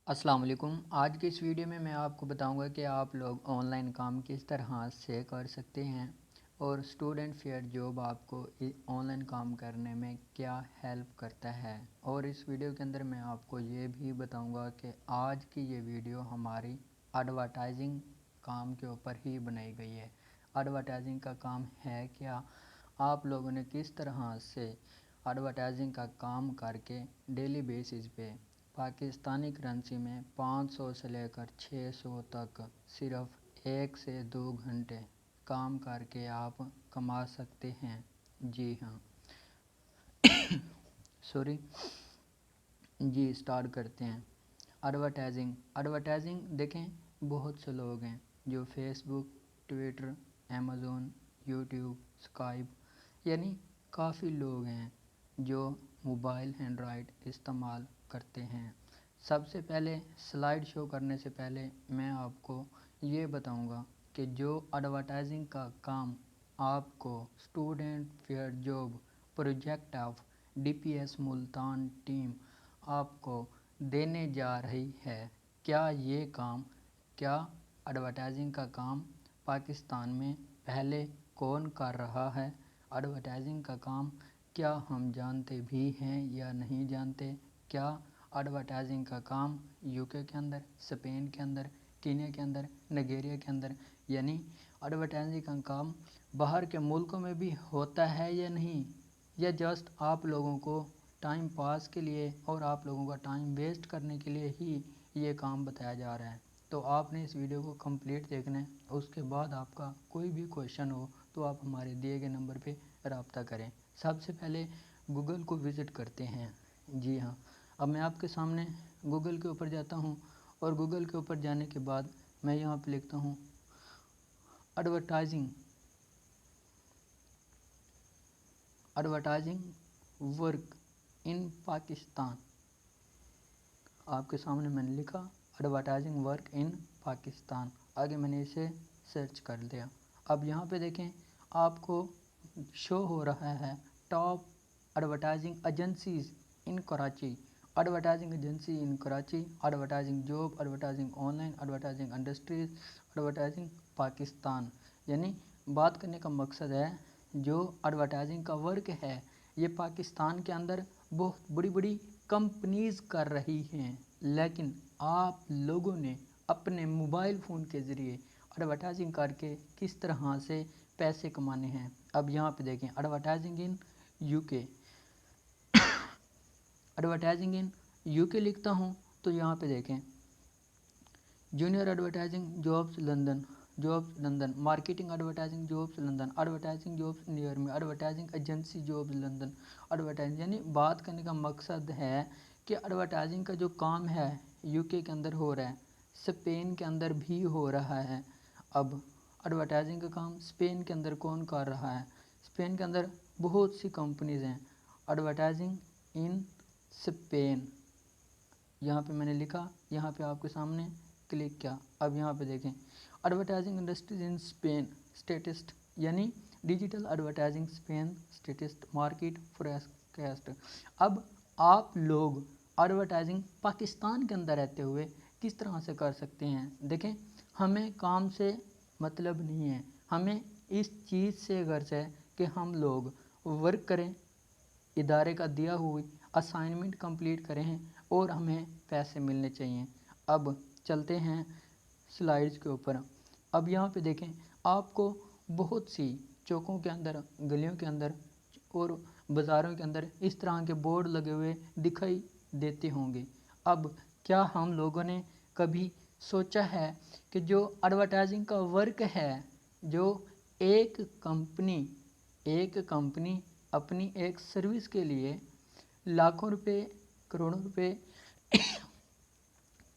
अस्सलाम वालेकुम। आज के इस वीडियो में मैं आपको बताऊंगा कि आप लोग ऑनलाइन काम किस तरह से कर सकते हैं और स्टूडेंट फेयर जॉब आपको ऑनलाइन काम करने में क्या हेल्प करता है। और इस वीडियो के अंदर मैं आपको ये भी बताऊंगा कि आज की ये वीडियो हमारी एडवर्टाइजिंग काम के ऊपर ही बनाई गई है। एडवर्टाइजिंग का काम है क्या, आप लोगों ने किस तरह से एडवर्टाइजिंग का काम करके डेली बेसिस पे पाकिस्तानी करेंसी में 500 से लेकर 600 तक सिर्फ 1 से 2 घंटे काम करके आप कमा सकते हैं। जी हाँ, सॉरी जी, स्टार्ट करते हैं। एडवर्टाइजिंग देखें, बहुत से लोग हैं जो Facebook, Twitter, Amazon, YouTube, Skype यानी काफ़ी लोग हैं जो मोबाइल एंड्रॉयड इस्तेमाल करते हैं। सबसे पहले स्लाइड शो करने से पहले मैं आपको ये बताऊंगा कि जो एडवर्टाइजिंग का काम आपको student fair job project of DPS Multan team आपको देने जा रही है, क्या एडवर्टाइजिंग का काम पाकिस्तान में पहले कौन कर रहा है, एडवर्टाइजिंग का काम क्या हम जानते भी हैं या नहीं जानते, क्या एडवर्टाइजिंग का काम यूके के अंदर, स्पेन के अंदर, कीनिया के अंदर, नाइजीरिया के अंदर यानी एडवर्टाइजिंग का काम बाहर के मुल्कों में भी होता है या नहीं, या जस्ट आप लोगों को टाइम पास के लिए और आप लोगों का टाइम वेस्ट करने के लिए ही ये काम बताया जा रहा है। तो आपने इस वीडियो को कंप्लीट देखना है। उसके बाद आपका कोई भी क्वेश्चन हो तो आप हमारे दिए गए नंबर पे रब्ता करें। सबसे पहले गूगल को विज़िट करते हैं। जी हाँ, अब मैं आपके सामने गूगल के ऊपर जाता हूँ और गूगल के ऊपर जाने के बाद मैं यहाँ पे लिखता हूँ एडवर्टाइजिंग वर्क इन पाकिस्तान। आपके सामने मैंने लिखा एडवर्टाइजिंग वर्क इन पाकिस्तान, आगे मैंने इसे सर्च कर लिया। अब यहाँ पे देखें, आपको शो हो रहा है top advertising agencies in Karachi, advertising agency in Karachi, advertising job, advertising online, advertising industries, advertising Pakistan. यानी बात करने का मकसद है जो एडवर्टाइजिंग का वर्क है ये पाकिस्तान के अंदर बहुत बड़ी बड़ी कंपनीज कर रही हैं, लेकिन आप लोगों ने अपने मोबाइल फ़ोन के ज़रिए एडवर्टाइजिंग करके किस तरह से पैसे कमाने हैं। अब यहाँ पे देखें, advertising in UK, advertising in UK लिखता हूँ तो यहाँ पे देखें junior advertising jobs London, marketing advertising jobs London, advertising jobs near में, advertising agency jobs London, advertising. यानी बात करने का मकसद है कि एडवर्टाइजिंग का जो काम है यूके के अंदर हो रहा है, स्पेन के अंदर भी हो रहा है। अब एडवर्टाइजिंग का काम स्पेन के अंदर कौन कर रहा है, स्पेन के अंदर बहुत सी कंपनीज हैं। एडवर्टाइजिंग इन स्पेन, यहाँ पे मैंने लिखा, यहाँ पे आपके सामने क्लिक किया। अब यहाँ पे देखें advertising industries in Spain Statista, यानी digital advertising Spain Statista market forecast. अब आप लोग एडवर्टाइजिंग पाकिस्तान के अंदर रहते हुए किस तरह से कर सकते हैं। देखें, हमें काम से मतलब नहीं है, हमें इस चीज़ से गर्ज है कि हम लोग वर्क करें, इदारे का दिया हुई असाइनमेंट कंप्लीट करें हैं और हमें पैसे मिलने चाहिए। अब चलते हैं स्लाइड्स के ऊपर। अब यहाँ पे देखें, आपको बहुत सी चौकों के अंदर, गलियों के अंदर और बाज़ारों के अंदर इस तरह के बोर्ड लगे हुए दिखाई देते होंगे। अब क्या हम लोगों ने कभी सोचा है कि जो एडवर्टाइजिंग का वर्क है, जो एक कंपनी अपनी एक सर्विस के लिए लाखों रुपए, करोड़ों रुपए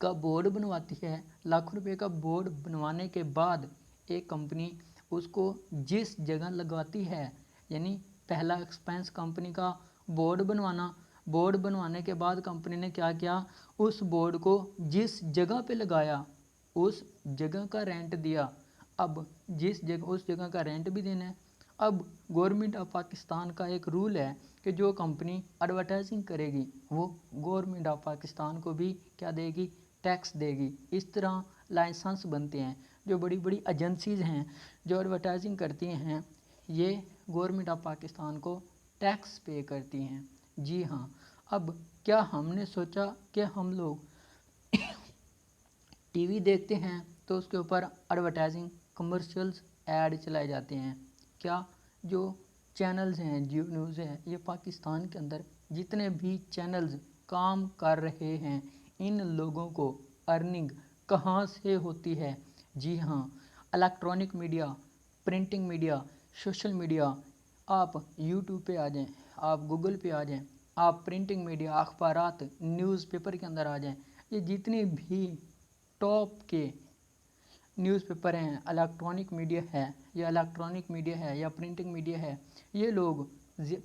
का बोर्ड बनवाती है, लाखों रुपए का बोर्ड बनवाने के बाद एक कंपनी उसको जिस जगह लगवाती है, यानी पहला एक्सपेंस कंपनी का बोर्ड बनवाना, बोर्ड बनवाने के बाद कंपनी ने क्या किया, उस बोर्ड को जिस जगह पे लगाया उस जगह का रेंट दिया। अब उस जगह का रेंट भी देना है। अब गवर्नमेंट ऑफ पाकिस्तान का एक रूल है कि जो कंपनी एडवर्टाइजिंग करेगी वो गवर्नमेंट ऑफ पाकिस्तान को भी क्या देगी, टैक्स देगी। इस तरह लाइसेंस बनते हैं। जो बड़ी बड़ी एजेंसीज़ हैं जो एडवर्टाइजिंग करती हैं, ये गवर्नमेंट ऑफ पाकिस्तान को टैक्स पे करती हैं। जी हाँ, अब क्या हमने सोचा कि हम लोग टीवी देखते हैं तो उसके ऊपर एडवर्टाइजिंग कमर्शियल्स ऐड चलाए जाते हैं। क्या जो चैनल्स हैं, जियो न्यूज़ है, ये पाकिस्तान के अंदर जितने भी चैनल्स काम कर रहे हैं, इन लोगों को अर्निंग कहाँ से होती है? जी हाँ, electronic media, printing media, social media. आप यूट्यूब पे आ जाएं, आप गूगल पे आ जाएं, आप प्रिंटिंग मीडिया, अखबारात, न्यूज़पेपर के अंदर आ जाएं। ये जितने भी टॉप के न्यूज़पेपर हैं, इलेक्ट्रॉनिक मीडिया है, या इलेक्ट्रॉनिक मीडिया है या प्रिंटिंग मीडिया है, ये लोग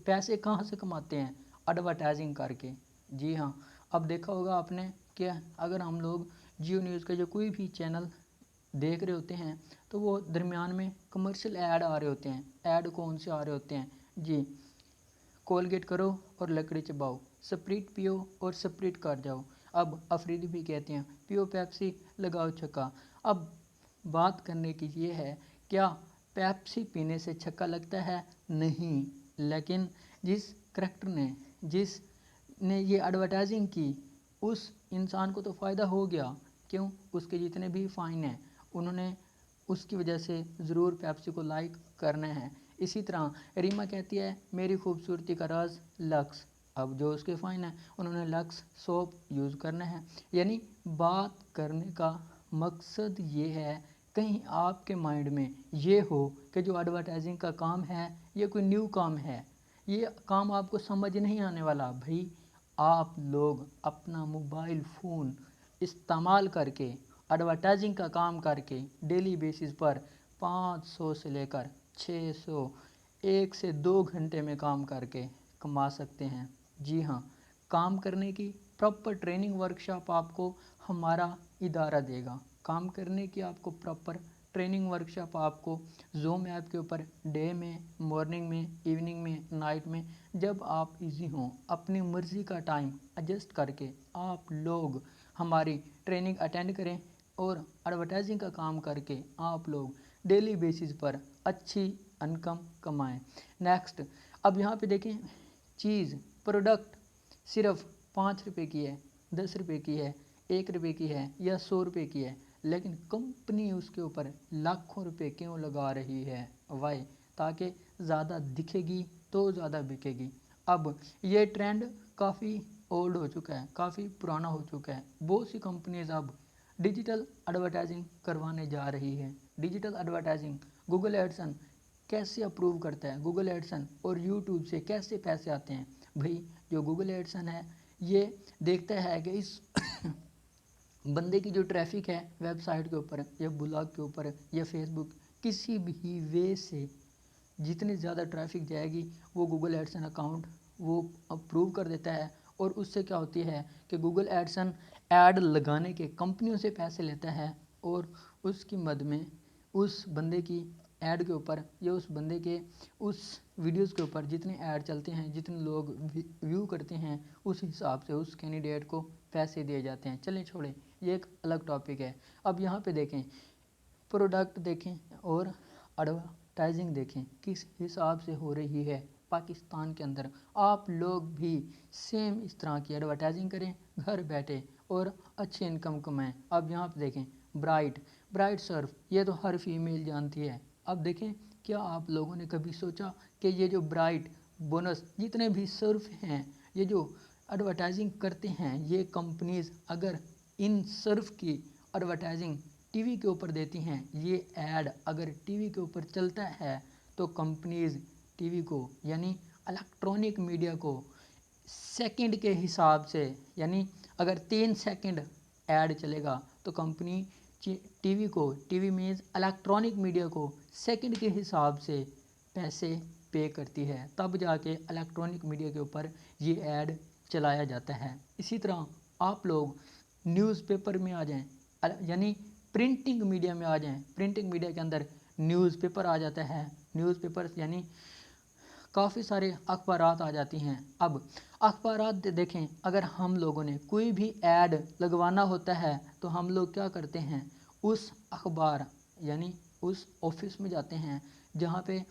पैसे कहाँ से कमाते हैं? एडवर्टाइजिंग करके। जी हाँ, अब देखा होगा आपने कि अगर हम लोग जियो न्यूज़ का जो कोई भी चैनल देख रहे होते हैं तो वो दरमियान में कमर्शियल ऐड आ रहे होते हैं। ऐड कौन से आ रहे होते हैं? जी, कोलगेट करो और लकड़ी चबाओ, स्प्रिट पियो और स्प्रिट कर जाओ। अब अफरीदी भी कहते हैं पियो पेप्सी लगाओ छक्का। अब बात करने की ये है, क्या पेप्सी पीने से छक्का लगता है? नहीं, लेकिन जिस करेक्टर ने, जिस ने ये एडवर्टाइजिंग की, उस इंसान को तो फ़ायदा हो गया। क्यों? उसके जितने भी फ़ाइन हैं उन्होंने उसकी वजह से ज़रूर पेप्सी को लाइक करना है। इसी तरह रीमा कहती है मेरी खूबसूरती का राज लक्स। अब जो उसके फ़ाइन है उन्होंने लक्स सोप यूज़ करना है। यानी बात करने का मकसद ये है, कहीं आपके माइंड में ये हो कि जो एडवर्टाइजिंग का काम है ये कोई न्यू काम है, ये काम आपको समझ नहीं आने वाला। भाई, आप लोग अपना मोबाइल फ़ोन इस्तेमाल करके, एडवर्टाइजिंग का काम करके डेली बेसिस पर 500 से लेकर 600, 1 से 2 घंटे में काम करके कमा सकते हैं। जी हाँ, काम करने की प्रॉपर ट्रेनिंग वर्कशॉप आपको हमारा इदारा देगा। काम करने की आपको प्रॉपर ट्रेनिंग वर्कशॉप आपको ज़ूम ऐप के ऊपर डे में, मॉर्निंग में, इवनिंग में, नाइट में, जब आप इजी हों, अपनी मर्ज़ी का टाइम एडजस्ट करके आप लोग हमारी ट्रेनिंग अटेंड करें और एडवर्टाइजिंग का काम करके आप लोग डेली बेसिस पर अच्छी इनकम कमाएं। नेक्स्ट, अब यहाँ पे देखें, चीज़, प्रोडक्ट सिर्फ 5 रुपए की है, 10 रुपए की है, 1 रुपए की है या 100 रुपए की है, लेकिन कंपनी उसके ऊपर लाखों रुपए क्यों लगा रही है? वाई? ताकि ज़्यादा दिखेगी तो ज़्यादा बिकेगी। अब ये ट्रेंड काफ़ी ओल्ड हो चुका है, काफ़ी पुराना हो चुका है। बहुत सी कंपनीज अब डिजिटल एडवर्टाइजिंग करवाने जा रही है। डिजिटल एडवर्टाइजिंग, गूगल एडसन कैसे अप्रूव करता है? गूगल एडसन और यूट्यूब से कैसे पैसे आते हैं? भाई, जो गूगल एडसन है ये देखता है कि इस बंदे की जो ट्रैफिक है वेबसाइट के ऊपर या ब्लॉग के ऊपर या फेसबुक, किसी भी वे से जितनी ज़्यादा ट्रैफिक जाएगी वो गूगल एडसन अकाउंट वो अप्रूव कर देता है। और उससे क्या होती है कि गूगल एडसन ऐड लगाने के कंपनियों से पैसे लेता है और उसकी मद में उस बंदे की ऐड के ऊपर या उस बंदे के उस वीडियोस के ऊपर जितने ऐड चलते हैं, जितने लोग व्यू करते हैं, उस हिसाब से उस कैंडिडेट को पैसे दिए जाते हैं। चलें छोड़ें, ये एक अलग टॉपिक है। अब यहाँ पे देखें, प्रोडक्ट देखें और एडवर्टाइजिंग देखें किस हिसाब से हो रही है पाकिस्तान के अंदर। आप लोग भी सेम इस तरह की एडवर्टाइजिंग करें घर बैठे और अच्छी इनकम कमाएं। अब यहाँ पे देखें, ब्राइट सर्फ, ये तो हर फीमेल जानती है। अब देखें, क्या आप लोगों ने कभी सोचा कि ये जो ब्राइट, बोनस, जितने भी सर्फ हैं, ये जो एडवर्टाइजिंग करते हैं, ये कंपनीज अगर इन सर्फ की एडवर्टाइजिंग टीवी के ऊपर देती हैं, ये ऐड अगर टीवी के ऊपर चलता है तो कंपनीज टीवी को यानी इलेक्ट्रॉनिक मीडिया को सेकंड के हिसाब से, यानी अगर 3 सेकंड ऐड चलेगा तो कंपनी टीवी को, टीवी मीन्स इलेक्ट्रॉनिक मीडिया को, सेकंड के हिसाब से पैसे पे करती है, तब जाके इलेक्ट्रॉनिक मीडिया के ऊपर ये ऐड चलाया जाता है। इसी तरह आप लोग न्यूज़पेपर में आ जाएं, यानी प्रिंटिंग मीडिया में आ जाएं। प्रिंटिंग मीडिया के अंदर न्यूज़पेपर आ जाता है। न्यूज़पेपर यानी काफ़ी सारे अखबारात आ जाती हैं। अब अखबारात देखें, अगर हम लोगों ने कोई भी ऐड लगवाना होता है तो हम लोग क्या करते हैं, उस अखबार यानी उस ऑफिस में जाते हैं जहाँ पे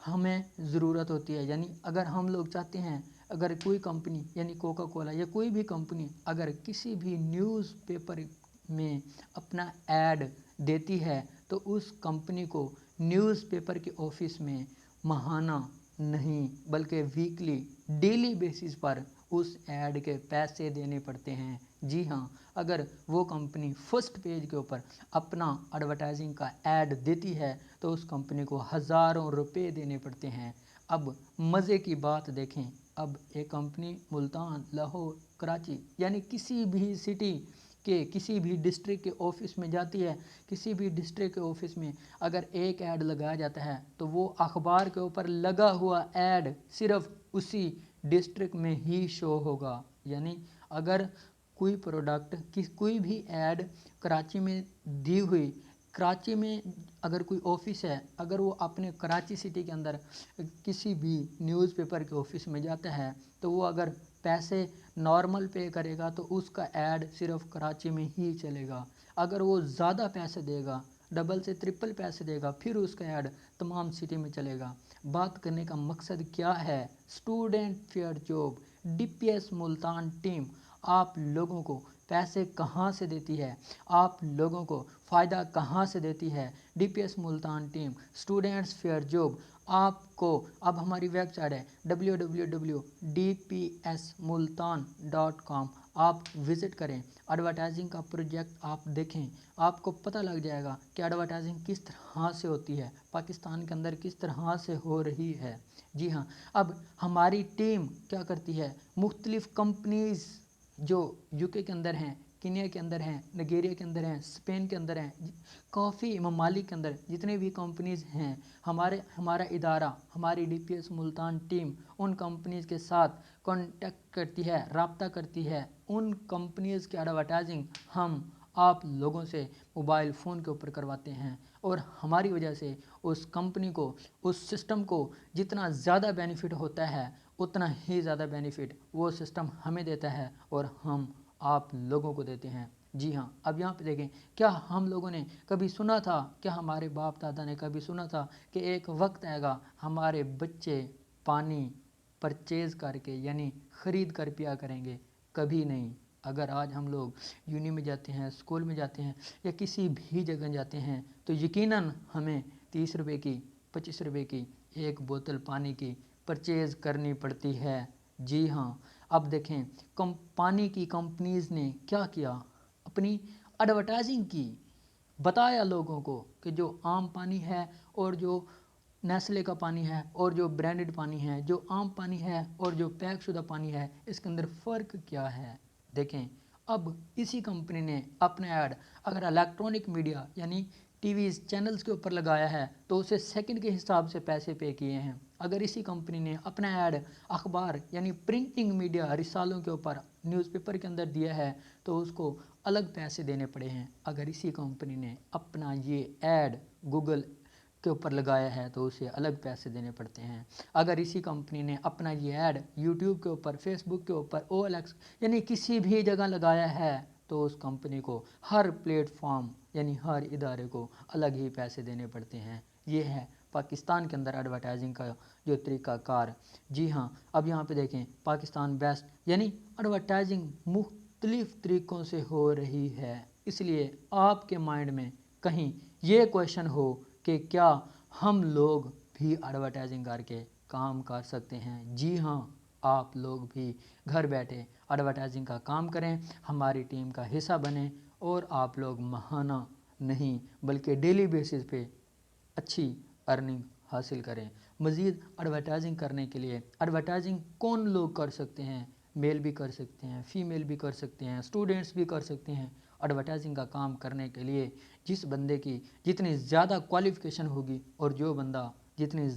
हमें ज़रूरत होती है। यानी अगर हम लोग चाहते हैं, अगर कोई कंपनी यानी कोका कोला या कोई भी कंपनी अगर किसी भी न्यूज़पेपर में अपना ऐड देती है तो उस कंपनी को न्यूज़पेपर के ऑफिस में माहाना नहीं बल्कि वीकली डेली बेसिस पर उस ऐड के पैसे देने पड़ते हैं। जी हाँ, अगर वो कंपनी फर्स्ट पेज के ऊपर अपना एडवर्टाइजिंग का ऐड देती है तो उस कंपनी को हज़ारों रुपए देने पड़ते हैं। अब मज़े की बात देखें, अब एक कंपनी मुल्तान, लाहौर, कराची यानी किसी भी सिटी के किसी भी डिस्ट्रिक्ट के ऑफिस में जाती है, किसी भी डिस्ट्रिक्ट के ऑफिस में अगर एक ऐड लगाया जाता है तो वो अखबार के ऊपर लगा हुआ ऐड सिर्फ उसी डिस्ट्रिक्ट में ही शो होगा। यानी अगर कोई प्रोडक्ट कोई भी ऐड कराची में दी हुई, कराची में अगर कोई ऑफिस है, अगर वो अपने कराची सिटी के अंदर किसी भी न्यूज़पेपर के ऑफिस में जाता है तो वो अगर पैसे नॉर्मल पे करेगा तो उसका ऐड सिर्फ कराची में ही चलेगा। अगर वो ज़्यादा पैसे देगा, डबल से ट्रिपल पैसे देगा, फिर उसका ऐड तमाम सिटी में चलेगा। बात करने का मकसद क्या है, student fair job DPS Multan team आप लोगों को पैसे कहाँ से देती है, आप लोगों को फ़ायदा कहाँ से देती है। DPS Multan team students fair job आपको, अब हमारी वेबसाइट है www.dpsmultan.com, आप विज़िट करें, एडवर्टाइजिंग का प्रोजेक्ट आप देखें, आपको पता लग जाएगा कि एडवर्टाइजिंग किस तरह से होती है, पाकिस्तान के अंदर किस तरह से हो रही है। जी हाँ, अब हमारी टीम क्या करती है, मुख्तलिफ़ कंपनीज़ जो यूके के अंदर हैं, कीनिया के अंदर हैं, नाइजीरिया के अंदर हैं, स्पेन के अंदर हैं, काफ़ी ममालिक के अंदर जितने भी कंपनीज़ हैं, हमारा इदारा हमारी डीपीएस मुल्तान टीम उन कंपनीज़ के साथ कांटेक्ट करती है, राब्ता करती है। उन कंपनीज़ की एडवर्टाइजिंग हम आप लोगों से मोबाइल फ़ोन के ऊपर करवाते हैं और हमारी वजह से उस कंपनी को, उस सिस्टम को जितना ज़्यादा बेनिफिट होता है उतना ही ज़्यादा बेनिफिट वो सिस्टम हमें देता है और हम आप लोगों को देते हैं। जी हाँ, अब यहाँ पे देखें, क्या हम लोगों ने कभी सुना था, क्या हमारे बाप दादा ने कभी सुना था कि एक वक्त आएगा हमारे बच्चे पानी परचेज़ करके यानी ख़रीद कर पिया करेंगे? कभी नहीं। अगर आज हम लोग यूनी में जाते हैं, स्कूल में जाते हैं या किसी भी जगह जाते हैं तो यकीनन हमें 30 रुपए की 25 रुपए की एक बोतल पानी की परचेज़ करनी पड़ती है। जी हाँ, अब देखें पानी की कंपनीज़ ने क्या किया, अपनी एडवर्टाइजिंग की, बताया लोगों को कि जो आम पानी है और जो नेस्ले का पानी है और जो ब्रांडेड पानी है, जो आम पानी है और जो पैक शुदा पानी है, इसके अंदर फ़र्क क्या है। देखें, अब इसी कंपनी ने अपना ऐड अगर इलेक्ट्रॉनिक मीडिया यानी टीवी चैनल्स के ऊपर लगाया है तो उसे सेकंड के हिसाब से पैसे पे किए हैं। अगर इसी कंपनी ने अपना ऐड अखबार यानी प्रिंटिंग मीडिया रिसालों के ऊपर न्यूज़पेपर के अंदर दिया है तो उसको अलग पैसे देने पड़े हैं। अगर इसी कंपनी ने अपना ये ऐड गूगल के ऊपर लगाया है तो उसे अलग पैसे देने पड़ते हैं। अगर इसी कंपनी ने अपना ये ऐड यूट्यूब के ऊपर, फेसबुक के ऊपर, OLX यानी किसी भी जगह लगाया है तो उस कंपनी को हर प्लेटफॉर्म यानी हर इदारे को अलग ही पैसे देने पड़ते हैं। ये है पाकिस्तान के अंदर एडवर्टाइजिंग का जो तरीक़ाकार। जी हाँ, अब यहाँ पे देखें, पाकिस्तान बेस्ट यानी एडवर्टाइजिंग मुख्तलिफ़ तरीक़ों से हो रही है। इसलिए आपके माइंड में कहीं ये क्वेश्चन हो कि क्या हम लोग भी एडवर्टाइजिंग करके काम कर सकते हैं? जी हाँ, आप लोग भी घर बैठे एडवर्टाइजिंग का काम करें, हमारी टीम का हिस्सा बनें और आप लोग माहाना नहीं बल्कि डेली बेसिस पे अच्छी अर्निंग हासिल करें। मज़ीद एडवर्टाइजिंग करने के लिए एडवर्टाइजिंग कौन लोग कर सकते हैं? मेल भी कर सकते हैं, फीमेल भी कर सकते हैं, स्टूडेंट्स भी कर सकते हैं। एडवर्टाइजिंग का काम करने के लिए जिस बंदे की जितनी ज़्यादा क्वालिफ़िकेशन होगी और जो बंदा जितनी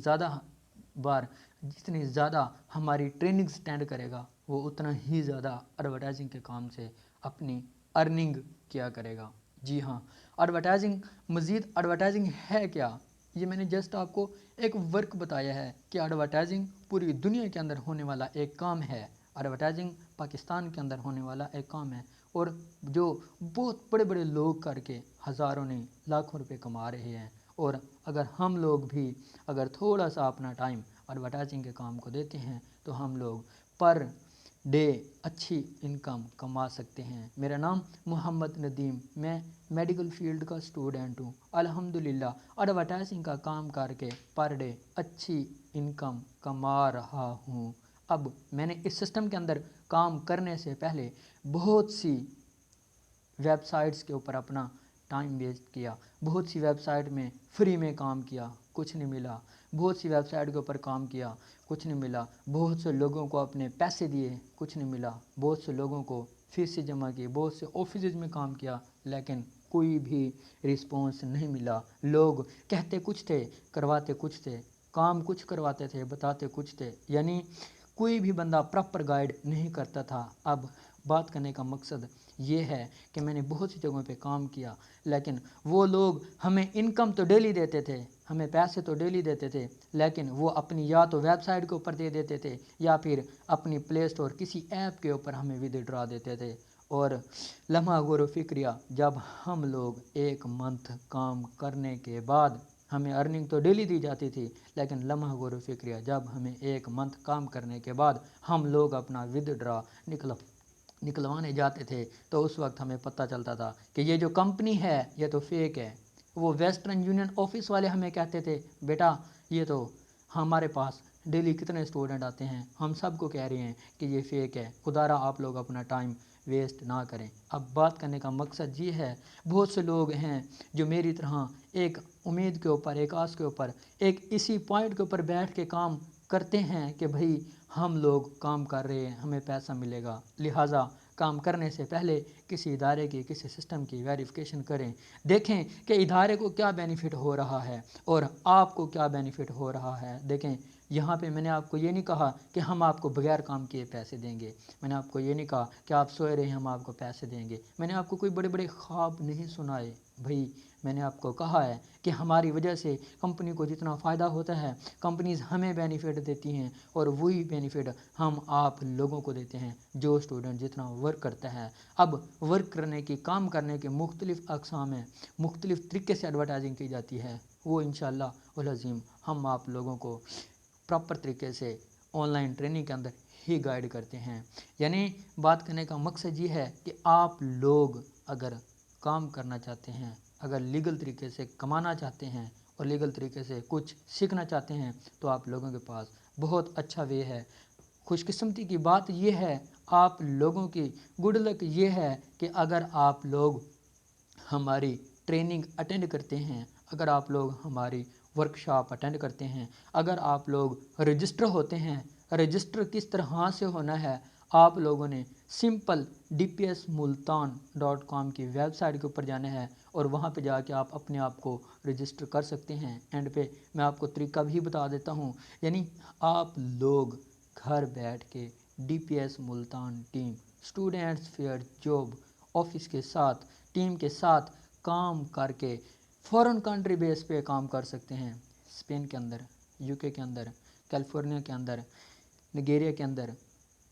ज़्यादा हमारी ट्रेनिंग स्टैंड करेगा वो उतना ही ज़्यादा एडवर्टाइजिंग के काम से अपनी अर्निंग किया करेगा। जी हाँ, एडवर्टाइजिंग, मज़ीद एडवर्टाइजिंग है क्या? یہ میں نے جسٹ آپ کو ایک ورک بتایا ہے کہ ایڈورٹائزنگ پوری دنیا کے اندر ہونے والا ایک کام ہے، ایڈورٹائزنگ پاکستان کے اندر ہونے والا ایک کام ہے، اور جو بہت بڑے بڑے لوگ کر کے ہزاروں نہیں لاکھوں روپے کما رہے ہیں۔ اور اگر ہم لوگ بھی اگر تھوڑا سا اپنا ٹائم ایڈورٹائزنگ کے کام کو دیتے ہیں تو ہم لوگ پر ڈے اچھی انکم کما سکتے ہیں۔ میرا نام محمد ندیم، میں میڈیکل فیلڈ کا اسٹوڈنٹ ہوں۔ الحمدللہ ایڈورٹائزنگ کا کام کر کے پر ڈے اچھی انکم کما رہا ہوں۔ اب میں نے اس سسٹم کے اندر کام کرنے سے پہلے بہت سی ویب سائٹس کے اوپر اپنا ٹائم ویسٹ کیا، بہت سی ویب سائٹ میں فری میں کام کیا، کچھ نہیں ملا، بہت سی ویب سائٹ کے اوپر کام کیا، کچھ نہیں ملا، بہت سے لوگوں کو اپنے پیسے دیے، کچھ نہیں ملا، بہت سے لوگوں کو فیسیں جمع کی، بہت سے آفسز میں کام کیا، لیکن کوئی بھی رسپانس نہیں ملا۔ لوگ کہتے کچھ تھے، کرواتے کچھ تھے، کام کچھ کرواتے تھے، بتاتے کچھ تھے، یعنی کوئی بھی بندہ پراپر گائیڈ نہیں کرتا تھا۔ اب بات کرنے کا مقصد یہ ہے کہ میں نے بہت سی جگہوں پہ کام کیا، لیکن وہ لوگ ہمیں انکم تو ڈیلی دیتے تھے، ہمیں پیسے تو ڈیلی دیتے تھے، لیکن وہ اپنی یا تو ویب سائٹ کے اوپر دے دیتے تھے یا پھر اپنی پلے اسٹور کسی ایپ کے اوپر ہمیں ودڈرا دیتے تھے۔ اور لمحہ غور و فکریہ، جب ہم لوگ ایک منتھ کام کرنے کے بعد ہمیں ارننگ تو ڈیلی دی جاتی تھی، لیکن لمحہ غور و فکریہ جب ہمیں ایک منتھ کام کرنے کے بعد ہم لوگ اپنا ودڈرا نکلوانے جاتے تھے تو اس وقت ہمیں پتہ چلتا تھا کہ یہ جو کمپنی ہے یہ تو فیک ہے۔ وہ ویسٹرن یونین آفس والے ہمیں کہتے تھے بیٹا یہ تو ہمارے پاس ڈیلی کتنے اسٹوڈنٹ آتے ہیں، ہم سب کو کہہ رہے ہیں کہ یہ فیک ہے، خدا را آپ لوگ اپنا ٹائم ویسٹ نہ کریں۔ اب بات کرنے کا مقصد یہ ہے، بہت سے لوگ ہیں جو میری طرح ایک امید کے اوپر، ایک آس کے اوپر، ایک اسی پوائنٹ کے اوپر بیٹھ کے کام کرتے ہیں کہ بھئی ہم لوگ کام کر رہے ہیں، ہمیں پیسہ ملے گا، لہٰذا کام کرنے سے پہلے کسی ادارے کی، کسی سسٹم کی ویریفیکیشن کریں، دیکھیں کہ ادارے کو کیا بینیفٹ ہو رہا ہے اور آپ کو کیا بینیفٹ ہو رہا ہے۔ دیکھیں یہاں پہ میں نے آپ کو یہ نہیں کہا کہ ہم آپ کو بغیر کام کیے پیسے دیں گے، میں نے آپ کو یہ نہیں کہا کہ آپ سوئے رہے ہم آپ کو پیسے دیں گے، میں نے آپ کو کوئی بڑے بڑے خواب نہیں سنائے بھائی، میں نے آپ کو کہا ہے کہ ہماری وجہ سے کمپنی کو جتنا فائدہ ہوتا ہے، کمپنیز ہمیں بینیفٹ دیتی ہیں اور وہی بینیفٹ ہم آپ لوگوں کو دیتے ہیں جو اسٹوڈنٹ جتنا ورک کرتا ہے۔ اب ورک کرنے کی، کام کرنے کے مختلف اقسام ہیں، مختلف طریقے سے ایڈورٹائزنگ کی جاتی ہے، وہ انشاءاللہ العظیم ہم آپ لوگوں کو پراپر طریقے سے آن لائن ٹریننگ کے اندر ہی گائیڈ کرتے ہیں۔ یعنی بات کرنے کا مقصد یہ ہے کہ آپ لوگ اگر کام کرنا چاہتے ہیں، اگر لیگل طریقے سے کمانا چاہتے ہیں اور لیگل طریقے سے کچھ سیکھنا چاہتے ہیں تو آپ لوگوں کے پاس بہت اچھا وے ہے۔ خوش قسمتی کی بات یہ ہے، آپ لوگوں کی گڈ لک یہ ہے کہ اگر آپ لوگ ہماری ٹریننگ اٹینڈ کرتے ہیں، اگر آپ لوگ ہماری ورکشاپ اٹینڈ کرتے ہیں، اگر آپ لوگ رجسٹر ہوتے ہیں۔ رجسٹر کس طرح سے ہونا ہے، آپ لوگوں نے سمپل dpsmultan.com کی ویب سائٹ کے اوپر جانا ہے اور وہاں پہ جا کے آپ اپنے آپ کو رجسٹر کر سکتے ہیں۔ اینڈ پہ میں آپ کو طریقہ بھی بتا دیتا ہوں، یعنی آپ لوگ گھر بیٹھ کے DPS Multan team, students fair job office کے ساتھ، ٹیم کے ساتھ کام کر کے فورن کنٹری بیس پہ کام کر سکتے ہیں۔ اسپین کے اندر، UK کے اندر، کیلیفورنیا کے اندر، نائجیریا کے اندر،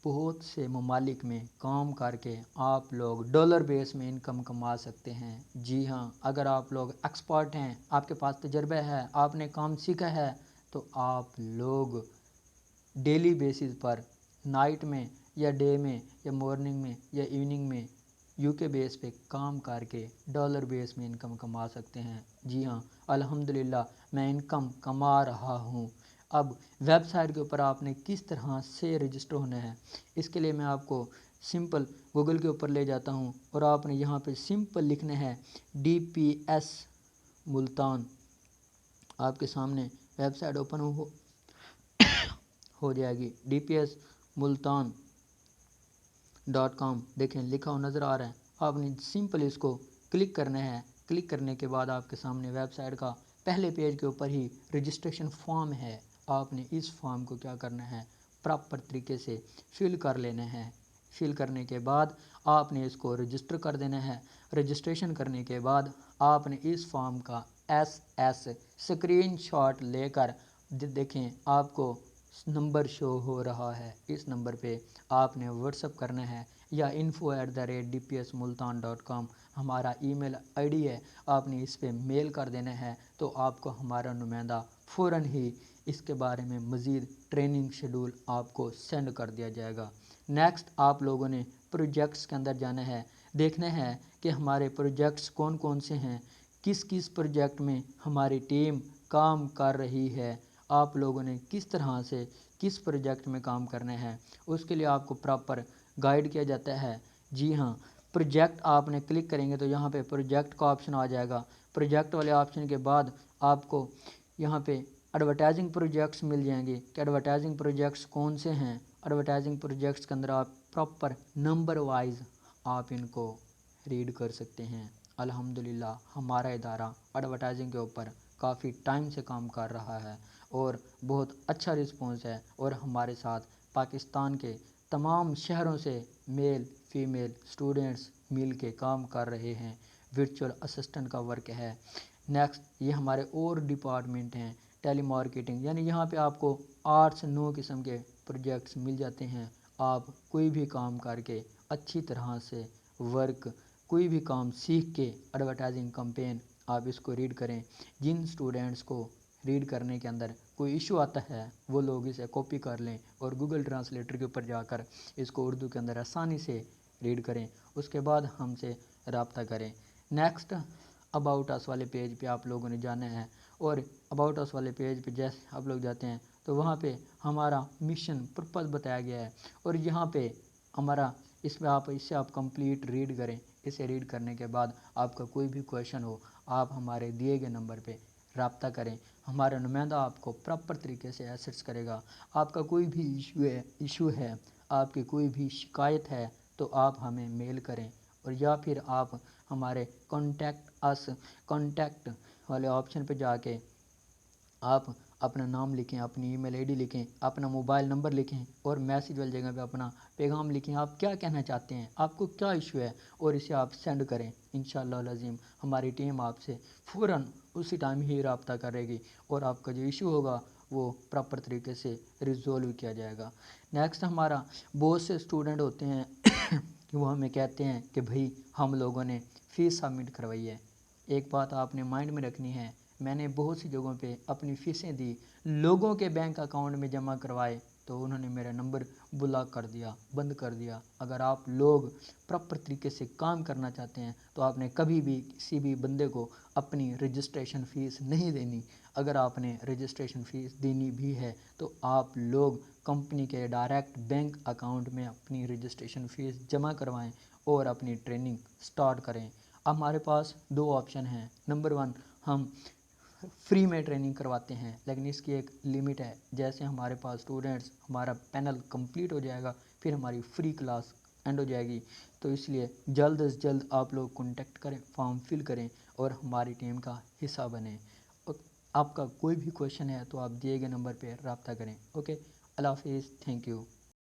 بہت سے ممالک میں کام کر کے آپ لوگ ڈالر بیس میں انکم کما سکتے ہیں۔ جی ہاں، اگر آپ لوگ ایکسپرٹ ہیں، آپ کے پاس تجربہ ہے، آپ نے کام سیکھا ہے تو آپ لوگ ڈیلی بیسز پر نائٹ میں یا ڈے میں یا مارننگ میں یا ایوننگ میں UK بیس پہ کام کر کے ڈالر بیس میں انکم کما سکتے ہیں۔ جی ہاں، الحمدللہ میں انکم کما رہا ہوں۔ اب ویب سائٹ کے اوپر آپ نے کس طرح سے رجسٹر ہونا ہے، اس کے لیے میں آپ کو سمپل گوگل کے اوپر لے جاتا ہوں اور آپ نے یہاں پہ سمپل لکھنا ہے DPS ملتان، آپ کے سامنے ویب سائٹ اوپن ہو جائے گی dpsmultan.com، دیکھیں لکھا ہوا نظر آ رہا ہے، آپ نے سمپل اس کو کلک کرنا ہے۔ کلک کرنے کے بعد آپ کے سامنے ویب سائٹ کا پہلے پیج کے اوپر ہی رجسٹریشن فارم ہے، آپ نے اس فارم کو کیا کرنا ہے، پراپر طریقے سے فل کر لینا ہے۔ فل کرنے کے بعد آپ نے اس کو رجسٹر کر دینا ہے۔ رجسٹریشن کرنے کے بعد آپ نے اس فارم کا SS स्क्रीन शॉट लेकर देखें, आपको नंबर शो हो रहा है, इस नंबर पे आपने व्हाट्सअप करना है या info@dpsmultan.com हमारा ईमेल आईडी है, आपने इस पे मेल कर देना है तो आपको हमारा नुमाइंदा फ़ौरन ही इसके बारे में मज़ीद ट्रेनिंग शेड्यूल आपको सेंड कर दिया जाएगा। नेक्स्ट आप लोगों ने प्रोजेक्ट्स के अंदर जाना है, देखना है कि हमारे प्रोजेक्ट्स कौन कौन से हैं, किस किस प्रोजेक्ट में हमारी टीम काम कर रही है, आप लोगों ने किस तरह से किस प्रोजेक्ट में काम करना है, उसके लिए आपको प्रॉपर गाइड किया जाता है। जी हाँ, प्रोजेक्ट आपने क्लिक करेंगे तो यहाँ पे प्रोजेक्ट का ऑप्शन आ जाएगा। प्रोजेक्ट वाले ऑप्शन के बाद आपको यहाँ पे एडवर्टाइजिंग प्रोजेक्ट्स मिल जाएंगे कि एडवर्टाइजिंग प्रोजेक्ट्स कौन से हैं। एडवर्टाइजिंग प्रोजेक्ट्स के अंदर आप प्रॉपर नंबर वाइज आप इनको रीड कर सकते हैं। अल्हम्दुलिल्लाह हमारा इदारा एडवर्टाइजिंग के ऊपर काफ़ी टाइम से काम कर रहा है और बहुत अच्छा रिस्पॉन्स है और हमारे साथ पाकिस्तान के तमाम शहरों से मेल फीमेल स्टूडेंट्स मिल के काम कर रहे हैं। वर्चुअल असिस्टेंट का वर्क है। नेक्स्ट ये हमारे और डिपार्टमेंट हैं, टेली मार्केटिंग, यानी यहाँ पे आपको 8 से 9 किस्म के प्रोजेक्ट्स मिल जाते हैं। आप कोई भी काम करके अच्छी तरह से वर्क कोई भी काम सीख के एडवर्टाइजिंग कैंपेन आप इसको रीड करें। जिन स्टूडेंट्स को रीड करने के अंदर कोई इशू आता है वो लोग इसे कॉपी कर लें और गूगल ट्रांसलेटर के ऊपर जाकर इसको उर्दू के अंदर आसानी से रीड करें, उसके बाद हमसे रब्ता करें। नेक्स्ट अबाउट अस वाले पेज पे आप लोगों ने जाना है और अबाउट अस वाले पेज पे जैसे आप लोग जाते हैं तो वहाँ पे हमारा मिशन पर्पज़ बताया गया है और यहाँ पे हमारा इसमें आप इससे आप कंप्लीट रीड करें। इसे रीड करने के बाद आपका कोई भी क्वेश्चन हो आप हमारे दिए गए नंबर पे रब्ता करें, हमारा नुमाइंदा आपको प्रॉपर तरीके से असिस्ट करेगा। आपका कोई भी इशू है आपकी कोई भी शिकायत है तो आप हमें मेल करें और या फिर आप हमारे कॉन्टैक्ट वाले ऑप्शन पे जाके आप अपना नाम लिखें, अपनी ईमेल आईडी लिखें, अपना मोबाइल नंबर लिखें और मैसेज वाली जगह पे अपना पैगाम लिखें, आप क्या कहना चाहते हैं, आपको क्या इशू है और इसे आप सेंड करें। इंशाअल्लाह अज़ीम हमारी टीम आपसे फ़ौरन उसी टाइम ही रब्ता करेगी और आपका जो इशू होगा वो प्रॉपर तरीके से रिजॉल्व किया जाएगा। नेक्स्ट हमारा बहुत से स्टूडेंट होते हैं कि वो हमें कहते हैं कि भाई हम लोगों ने फ़ीस सबमिट करवाई है। एक बात आपने माइंड में रखनी है, मैंने बहुत सी जगहों पे अपनी फ़ीसें दी, लोगों के बैंक अकाउंट में जमा करवाए तो उन्होंने मेरा नंबर ब्लॉक कर दिया, बंद कर दिया। अगर आप लोग प्रॉपर तरीके से काम करना चाहते हैं तो आपने कभी भी किसी भी बंदे को अपनी रजिस्ट्रेशन फ़ीस नहीं देनी। अगर आपने रजिस्ट्रेशन फ़ीस देनी भी है तो आप लोग कंपनी के डायरेक्ट बैंक अकाउंट में अपनी रजिस्ट्रेशन फ़ीस जमा करवाएं और अपनी ट्रेनिंग स्टार्ट करें। अब हमारे पास 2 ऑप्शन हैं। नंबर 1 हम फ्री में ट्रेनिंग करवाते हैं लेकिन इसकी एक लिमिट है। जैसे हमारे पास स्टूडेंट्स हमारा पैनल कंप्लीट हो जाएगा फिर हमारी फ्री क्लास एंड हो जाएगी, तो इसलिए जल्द से जल्द आप लोग कांटेक्ट करें, फॉर्म फिल करें और हमारी टीम का हिस्सा बनें। आपका कोई भी क्वेश्चन है तो आप दिए गए नंबर पर रब्ता करें। ओके, अल्लाह हाफिज़, थैंक यू।